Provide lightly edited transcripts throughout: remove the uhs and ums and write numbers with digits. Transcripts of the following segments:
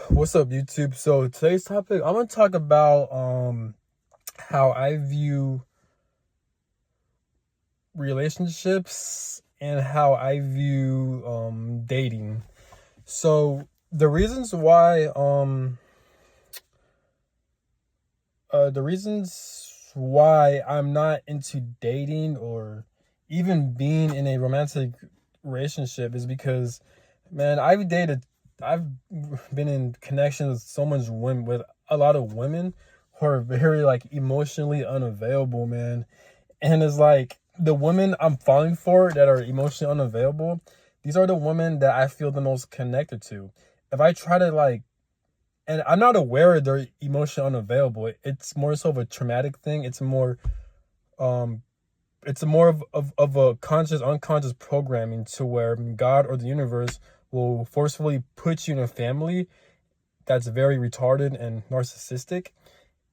What's up, YouTube? So today's topic, I'm gonna talk about how I view relationships and how I view dating. So the reasons why I'm not into dating or even being in a romantic relationship is because, man, I've been in connections with so much women, with a lot of women who are very like emotionally unavailable, man. And it's like the women I'm falling for that are emotionally unavailable, these are the women that I feel the most connected to. If I try to like, and I'm not aware they're emotionally unavailable. It's more so of a traumatic thing. Um it's more of a conscious unconscious programming to where God or the universe will forcefully put you in a family that's very retarded and narcissistic.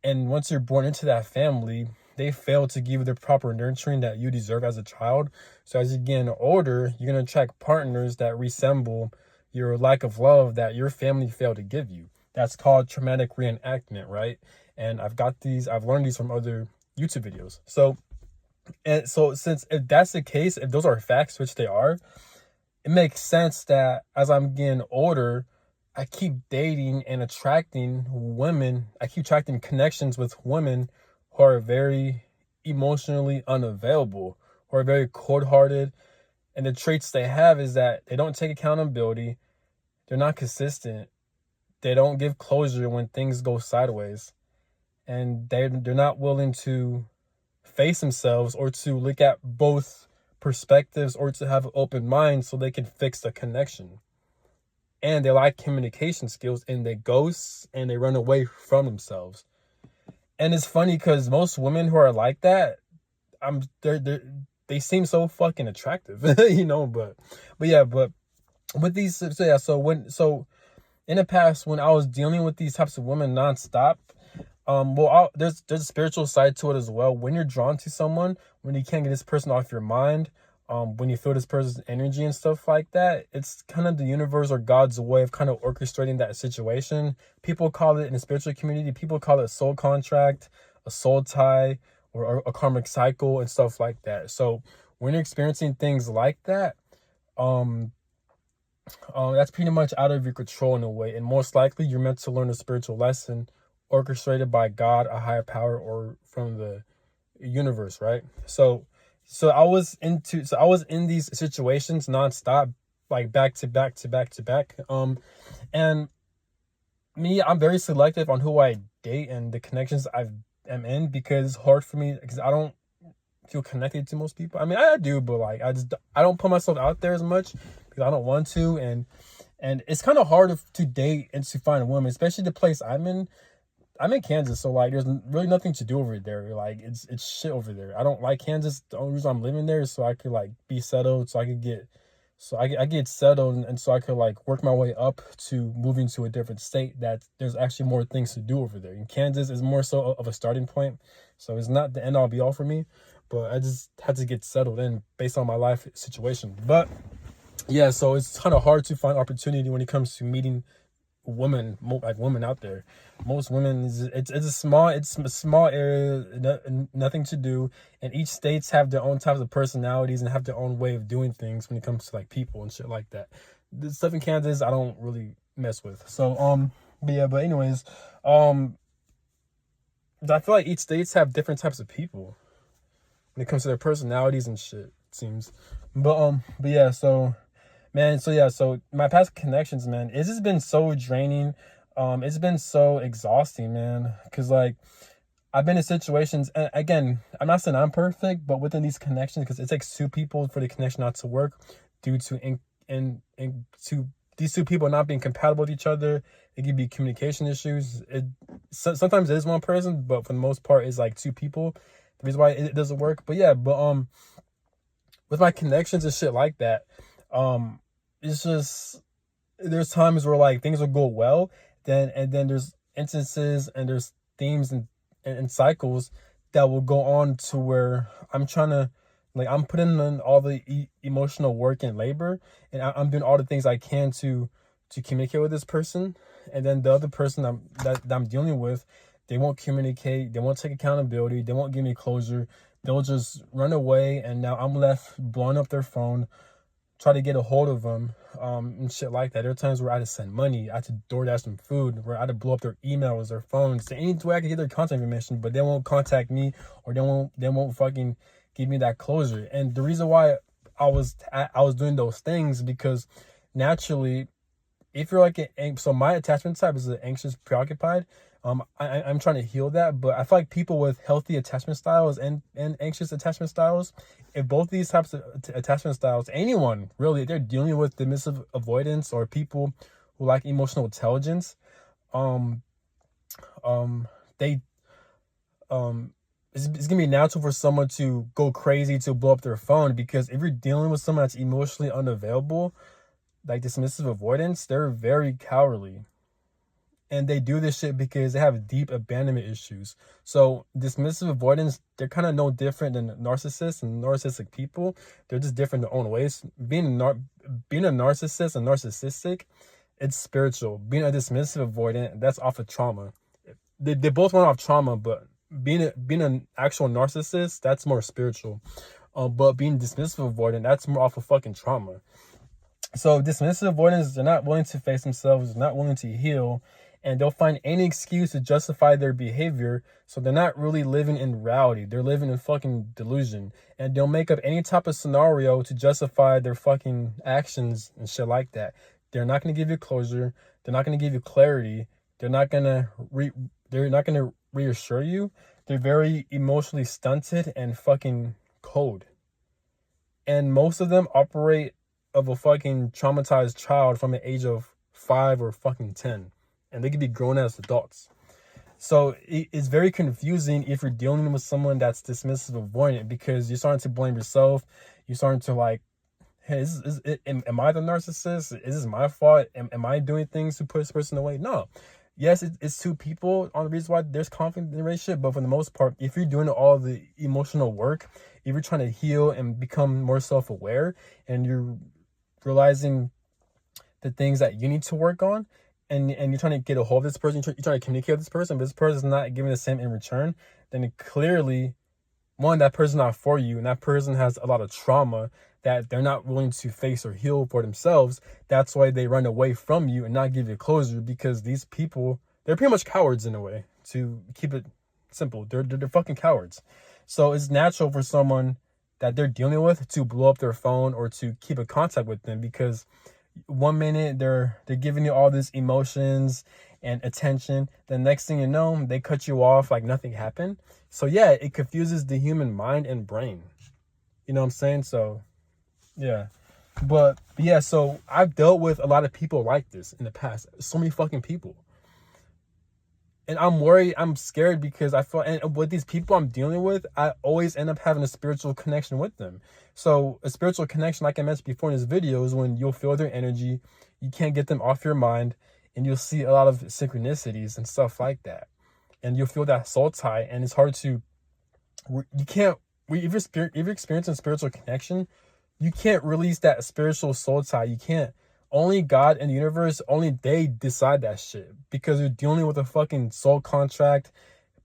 And once you're born into that family, they fail to give you the proper nurturing that you deserve as a child. So as you get older, you're going to attract partners that resemble your lack of love that your family failed to give you. That's called traumatic reenactment, right? And I've learned these from other YouTube videos. So since if that's the case, if those are facts, which they are, it makes sense that as I'm getting older, I keep dating and attracting women. I keep attracting connections with women who are very emotionally unavailable, who are very cold-hearted. And the traits they have is that they don't take accountability, they're not consistent, they don't give closure when things go sideways, and they're not willing to face themselves or to look at both perspectives or to have an open mind so they can fix the connection. And they lack communication skills and they ghost and they run away from themselves. And it's funny because most women who are like that, they seem so fucking attractive, but with these, so in the past when I was dealing with these types of women nonstop, there's a spiritual side to it as well. When you're drawn to someone, when you can't get this person off your mind, when you feel this person's energy and stuff like that, it's kind of the universe or God's way of kind of orchestrating that situation. People call it, in the spiritual community, people call it a soul contract, a soul tie, or a karmic cycle and stuff like that. So when you're experiencing things like that, um, that's pretty much out of your control in a way. And most likely you're meant to learn a spiritual lesson orchestrated by God, a higher power, or from the universe, right? So I was in these situations nonstop, like back to back to back to back. And I'm very selective on who I date and the connections am in, because it's hard for me because I don't feel connected to most people. I mean, I do, but like I don't put myself out there as much because I don't want to, and it's kind of hard to date and to find a woman, especially the place I'm in. I'm in Kansas, so like there's really nothing to do over there. Like it's shit over there. I don't like Kansas. The only reason I'm living there is so I could like be settled, so I get settled, and so I could like work my way up to moving to a different state that there's actually more things to do over there. In Kansas is more so of a starting point, so it's not the end all be all for me, but I just had to get settled in based on my life situation. But yeah, so it's kind of hard to find opportunity when it comes to meeting women out there. Most women, it's a small area, nothing to do, and each states have their own types of personalities and have their own way of doing things when it comes to like people and shit like that. The stuff in Kansas I don't really mess with. But anyways, I feel like each states have different types of people when it comes to their personalities and shit, it seems. But yeah, so my past connections, man, it's just been so draining. It's been so exhausting, man. Cause like I've been in situations, and again, I'm not saying I'm perfect, but within these connections, because it takes two people for the connection not to work, due to to these two people not being compatible with each other. It could be communication issues. Sometimes it is one person, but for the most part, it's like two people. The reason why it doesn't work. But yeah, with my connections and shit like that, it's just there's times where like things will go well, then there's instances and there's themes and cycles that will go on to where I'm putting in all the emotional work and labor, and I'm doing all the things I can to communicate with this person, and then the other person that I'm dealing with, they won't communicate, they won't take accountability, they won't give me closure. They'll just run away, and now I'm left blowing up their phone, try to get a hold of them, and shit like that. There are times where I had to send money, I had to DoorDash them food, where I had to blow up their emails, their phones, to any way I could get their contact information, but they won't contact me, or they won't fucking give me that closure. And the reason why I was doing those things, because naturally, if you're like so my attachment type is an anxious, preoccupied. I'm trying to heal that, but I feel like people with healthy attachment styles and anxious attachment styles, if both these types of attachment styles, anyone really, if they're dealing with dismissive avoidance, or people who lack emotional intelligence, um, they, it's gonna be natural for someone to go crazy, to blow up their phone, because if you're dealing with someone that's emotionally unavailable, like dismissive avoidance, they're very cowardly. And they do this shit because they have deep abandonment issues. So dismissive avoidance, they're kind of no different than narcissists and narcissistic people. They're just different in their own ways. Being a narcissist and narcissistic, it's spiritual. Being a dismissive avoidant, that's off of trauma. They both run off trauma, but being an actual narcissist, that's more spiritual. But being dismissive avoidant, that's more off of fucking trauma. So dismissive avoidance, they're not willing to face themselves, they're not willing to heal, and they'll find any excuse to justify their behavior. So they're not really living in reality. They're living in fucking delusion. And they'll make up any type of scenario to justify their fucking actions and shit like that. They're not going to give you closure. They're not going to give you clarity. They're not going to reassure you. They're very emotionally stunted and fucking cold. And most of them operate of a fucking traumatized child from the age of 5 or fucking 10. And they could be grown as adults. So it's very confusing if you're dealing with someone that's dismissive avoidant, because you're starting to blame yourself. You're starting to like, hey, am I the narcissist? Is this my fault? Am I doing things to put this person away? No. Yes, it's two people on the reason why there's conflict in the relationship, but for the most part, if you're doing all the emotional work, if you're trying to heal and become more self-aware, and you're realizing the things that you need to work on, and you're trying to get a hold of this person, you're trying to communicate with this person, but this person's not giving the same in return, then clearly, one, that person's not for you, and that person has a lot of trauma that they're not willing to face or heal for themselves. That's why they run away from you and not give you closure, because these people, they're pretty much cowards in a way, to keep it simple. They're fucking cowards. So it's natural for someone that they're dealing with to blow up their phone or to keep in contact with them, because one minute they're giving you all these emotions and attention, the next thing you know, they cut you off like nothing happened. So yeah, it confuses the human mind and brain. You know what I'm saying? So yeah. But yeah, so I've dealt with a lot of people like this in the past. So many fucking people. And I'm worried, I'm scared, because I feel, and with these people I'm dealing with, I always end up having a spiritual connection with them. So a spiritual connection, like I mentioned before in this video, is when you'll feel their energy, you can't get them off your mind, and you'll see a lot of synchronicities and stuff like that. And you'll feel that soul tie, and it's hard to, if you're experiencing spiritual connection, you can't release that spiritual soul tie. You can't. Only God and the universe, only they decide that shit, because you're dealing with a fucking soul contract.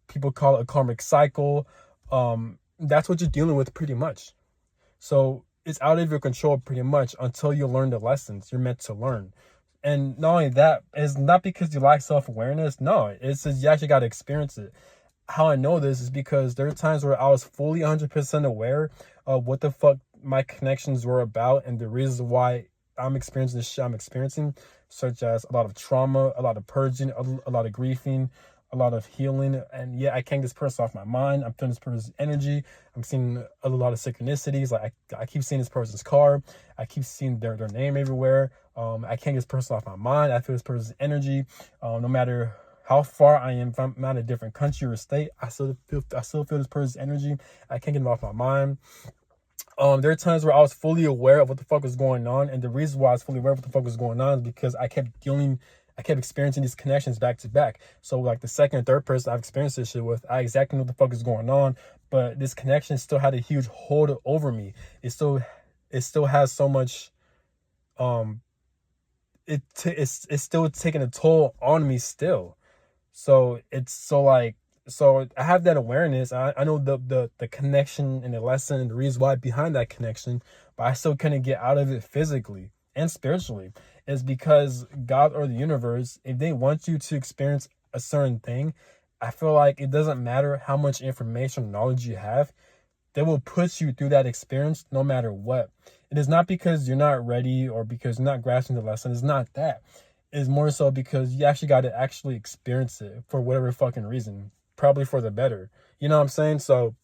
People call it a karmic cycle. That's what you're dealing with pretty much. So it's out of your control pretty much until you learn the lessons you're meant to learn. And not only that, it's not because you lack self-awareness. No, it's just you actually got to experience it. How I know this is because there are times where I was fully 100% aware of what the fuck my connections were about, and the reasons why I'm experiencing this shit I'm experiencing, such as a lot of trauma, a lot of purging, a lot of grieving, a lot of healing. And yeah, I can't get this person off my mind. I'm feeling this person's energy. I'm seeing a lot of synchronicities. Like I keep seeing this person's car. I keep seeing their name everywhere. I can't get this person off my mind. I feel this person's energy. No matter how far I am, if I'm in a different country or state, I still feel this person's energy. I can't get them off my mind. There are times where I was fully aware of what the fuck was going on, and the reason why I was fully aware of what the fuck was going on is because I kept experiencing these connections back to back. So like the second or third person I've experienced this shit with, I exactly know what the fuck is going on, but this connection still had a huge hold over me. It still has so much, it's still taking a toll on me still. So it's so like, so I have that awareness. I know the connection and the lesson and the reason why behind that connection, but I still couldn't get out of it physically and spiritually. Is because God or the universe, if they want you to experience a certain thing, I feel like it doesn't matter how much information or knowledge you have, they will push you through that experience no matter what. It is not because you're not ready or because you're not grasping the lesson. It's not that. It's more so because you actually got to actually experience it for whatever fucking reason, probably for the better. You know what I'm saying? So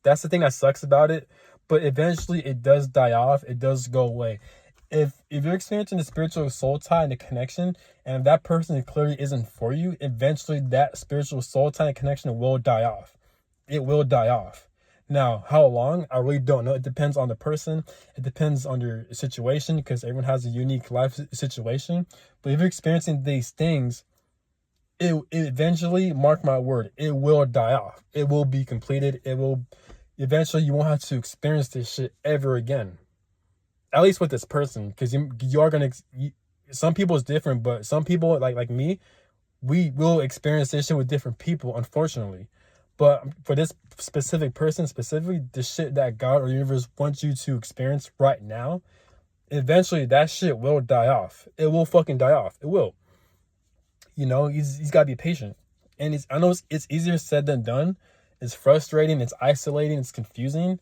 that's the thing that sucks about it. But eventually it does die off. It does go away. If you're experiencing the spiritual soul tie and the connection, and if that person clearly isn't for you, eventually that spiritual soul tie and connection will die off. It will die off. Now, how long? I really don't know. It depends on the person. It depends on your situation because everyone has a unique life situation. But if you're experiencing these things, it eventually, mark my word, it will die off. It will be completed. It will, eventually you won't have to experience this shit ever again. At least with this person, because you are going to, some people is different, but some people like me, we will experience this shit with different people, unfortunately. But for this specific person, specifically, the shit that God or the universe wants you to experience right now, eventually that shit will die off. It will fucking die off. It will. You know, he's got to be patient. And I know it's easier said than done. It's frustrating. It's isolating. It's confusing.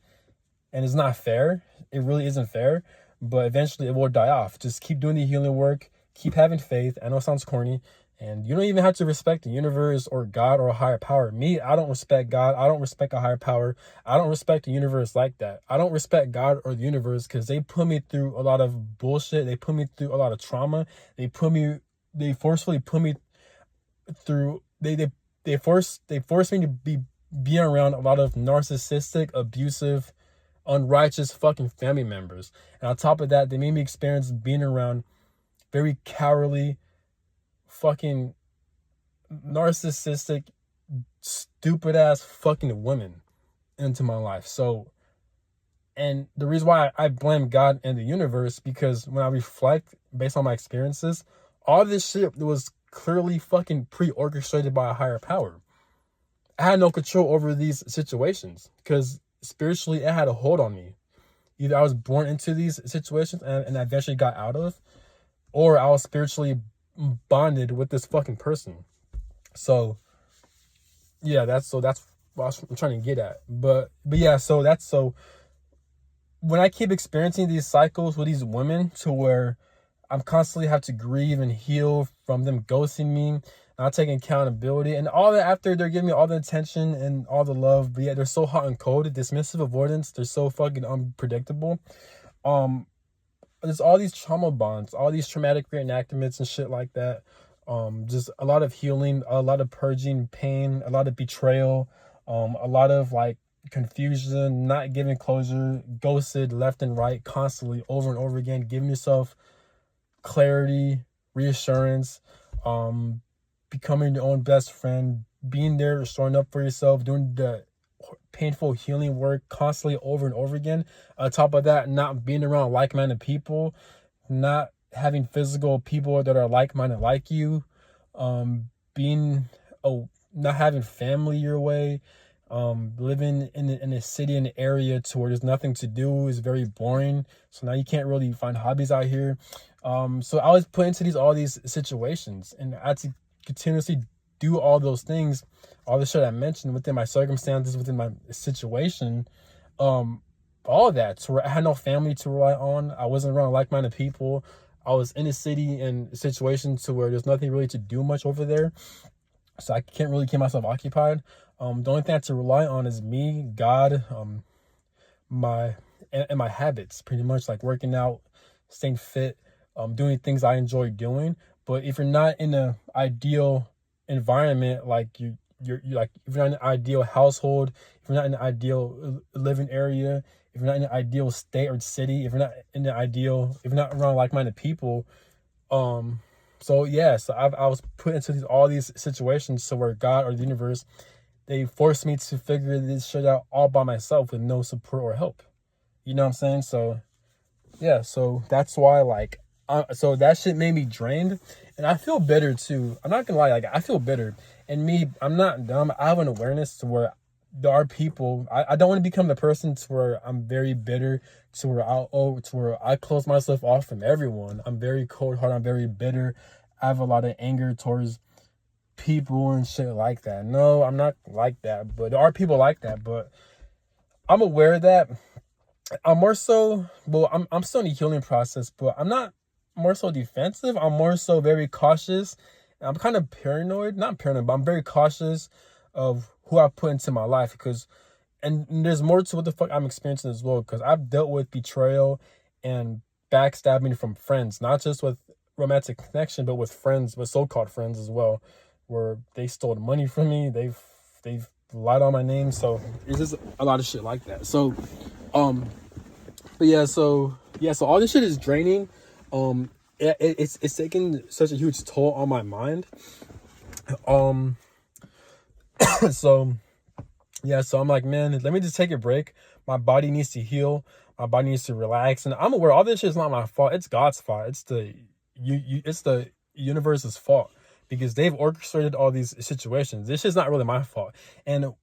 And it's not fair. It really isn't fair. But eventually it will die off. Just keep doing the healing work. Keep having faith. I know it sounds corny. And you don't even have to respect the universe or God or a higher power. Me, I don't respect God. I don't respect a higher power. I don't respect the universe like that. I don't respect God or the universe because they put me through a lot of bullshit. They put me through a lot of trauma. They forcefully put me through, they forced me to be around a lot of narcissistic, abusive, unrighteous fucking family members. And on top of that, they made me experience being around very cowardly, fucking narcissistic, stupid ass fucking women into my life. So, and the reason why I blame God and the universe, because when I reflect based on my experiences, all this shit was clearly fucking pre-orchestrated by a higher power. I had no control over these situations because spiritually it had a hold on me. Either I was born into these situations and I eventually got out of, or I was spiritually bonded with this fucking person. So yeah, that's what I'm trying to get at. But yeah, so when I keep experiencing these cycles with these women to where I'm constantly have to grieve and heal from them ghosting me, not taking accountability, and all that after they're giving me all the attention and all the love, but yeah, they're so hot and cold, dismissive avoidance, they're so fucking unpredictable. There's all these trauma bonds, all these traumatic reenactments and shit like that. Just a lot of healing, a lot of purging pain, a lot of betrayal, a lot of like confusion, not giving closure, ghosted left and right, constantly over and over again, giving yourself clarity, reassurance, becoming your own best friend, being there, showing up for yourself, doing the painful healing work constantly over and over again. On top of that, not being around like-minded people, not having physical people that are like-minded like you, not having family your way, living in a city, in an area to where there's nothing to do is very boring. So now you can't really find hobbies out here. So I was put into all these situations, and I had to continuously do all those things, all the shit I mentioned within my circumstances, within my situation, all of that. So I had no family to rely on. I wasn't around like-minded people. I was in a city and situations to where there's nothing really to do much over there. So I can't really keep myself occupied. The only thing I have to rely on is me, God, my habits, pretty much, like working out, staying fit, doing things I enjoy doing. But if you're not in an ideal environment, like you're like, if you're not in an ideal household, if you're not in an ideal living area, if you're not in an ideal state or city, if you're not around like-minded people, so yeah, so I was put into all these situations so where God or the universe, they forced me to figure this shit out all by myself with no support or help. You know what I'm saying? So yeah, so that's why, like, So that shit made me drained, and I feel bitter too. I'm not gonna lie, like I feel bitter. And me, I'm not dumb. I have an awareness to where there are people. I don't want to become the person to where I'm very bitter, to where I close myself off from everyone. I'm very cold hearted. I'm very bitter. I have a lot of anger towards people and shit like that. No, I'm not like that. But there are people like that. But I'm aware of that. I'm more so, well, I'm still in the healing process, but I'm not more so defensive. I'm more so very cautious. I'm kind of paranoid, not paranoid, but I'm very cautious of who I put into my life, because, and there's more to what the fuck I'm experiencing as well, because I've dealt with betrayal and backstabbing from friends, not just with romantic connection, but with friends, with so-called friends as well, where they stole money from me. They've lied on my name. So it's just a lot of shit like that. So, but so all this shit is draining. It's taking such a huge toll on my mind. So I'm like, man, let me just take a break. My body needs to heal. My body needs to relax. And I'm aware all this shit is not my fault. It's God's fault. It's the universe's fault, because they've orchestrated all these situations. This is not really my fault. And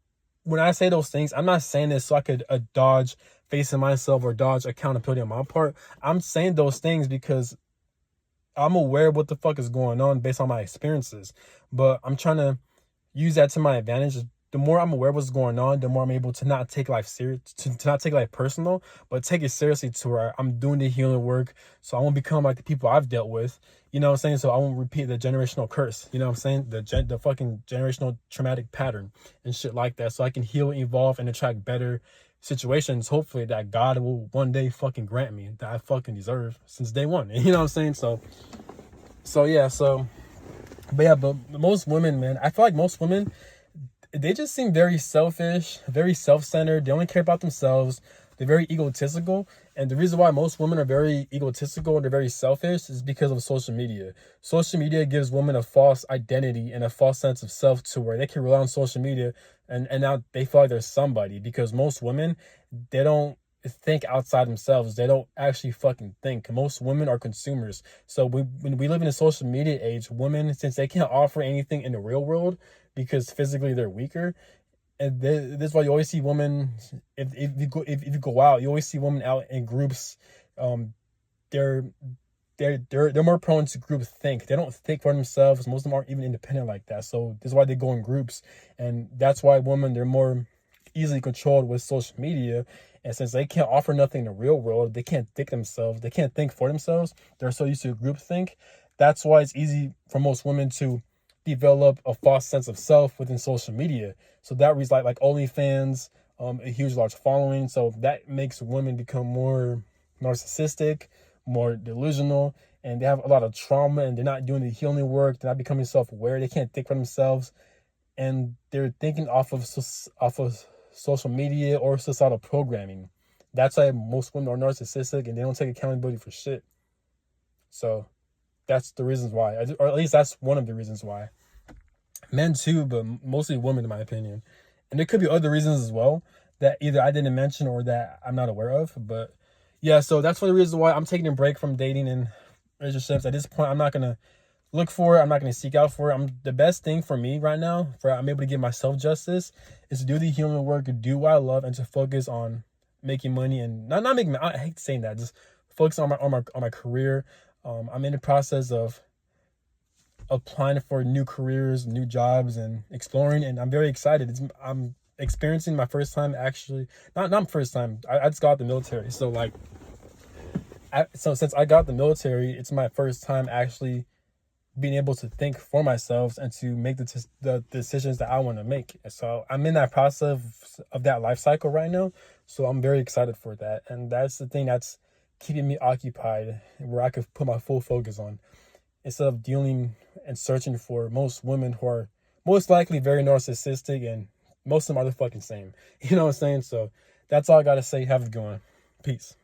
when I say those things, I'm not saying this so I could dodge facing myself or dodge accountability on my part. I'm saying those things because I'm aware of what the fuck is going on based on my experiences. But I'm trying to use that to my advantage. The more I'm aware of what's going on, the more I'm able to not take life serious, to not take life personal, but take it seriously, to where I'm doing the healing work, so I won't become like the people I've dealt with. You know what I'm saying? So I won't repeat the generational curse. You know what I'm saying? The fucking generational traumatic pattern and shit like that. So I can heal, evolve, and attract better situations, hopefully, that God will one day fucking grant me, that I fucking deserve since day one. You know what I'm saying? But most women, man, I feel like most women, they just seem very selfish, very self-centered. They only care about themselves. They're very egotistical. And the reason why most women are very egotistical and they're very selfish is because of social media. Social media gives women a false identity and a false sense of self, to where they can rely on social media and now they feel like they're somebody, because most women, they don't think outside themselves. They don't actually fucking think. Most women are consumers. So when we live in a social media age, women, since they can't offer anything in the real world because physically they're weaker, and this is why you always see women, if you go out, you always see women out in groups. They're more prone to group think. They don't think for themselves. Most of them aren't even independent like that. So this is why they go in groups, and that's why women, they're more easily controlled with social media. And since they can't offer nothing in the real world, they can't think themselves. They can't think for themselves. They're so used to group think. That's why it's easy for most women to develop a false sense of self within social media. So that reason, like OnlyFans, a huge large following. So that makes women become more narcissistic, more delusional, and they have a lot of trauma, and they're not doing the healing work. They're not becoming self-aware. They can't think for themselves, and they're thinking off of social media or societal programming. That's why most women are narcissistic, and they don't take accountability for shit. So that's the reasons why, or at least that's one of the reasons why. Men too, but mostly women, in my opinion. And there could be other reasons as well that either I didn't mention or that I'm not aware of. But yeah, so that's one of the reasons why I'm taking a break from dating and relationships. At this point, I'm not going to look for it. I'm not going to seek out for it. The best thing for me right now, for I'm able to give myself justice, is to do the healing work, to do what I love, and to focus on making money, and not making. I hate saying that. Just focus on my career. I'm in the process of applying for new careers, new jobs, and exploring, and I'm very excited. I'm experiencing my first time, actually, not first time. I just got out the military, so like, so since I got the military, it's my first time actually being able to think for myself and to make the decisions that I want to make. So I'm in that process of that life cycle right now. So I'm very excited for that. And that's the thing that's keeping me occupied, where I could put my full focus on, instead of dealing and searching for most women who are most likely very narcissistic, and most of them are the fucking same. You know what I'm saying? So that's all I got to say. Have a good one. Peace.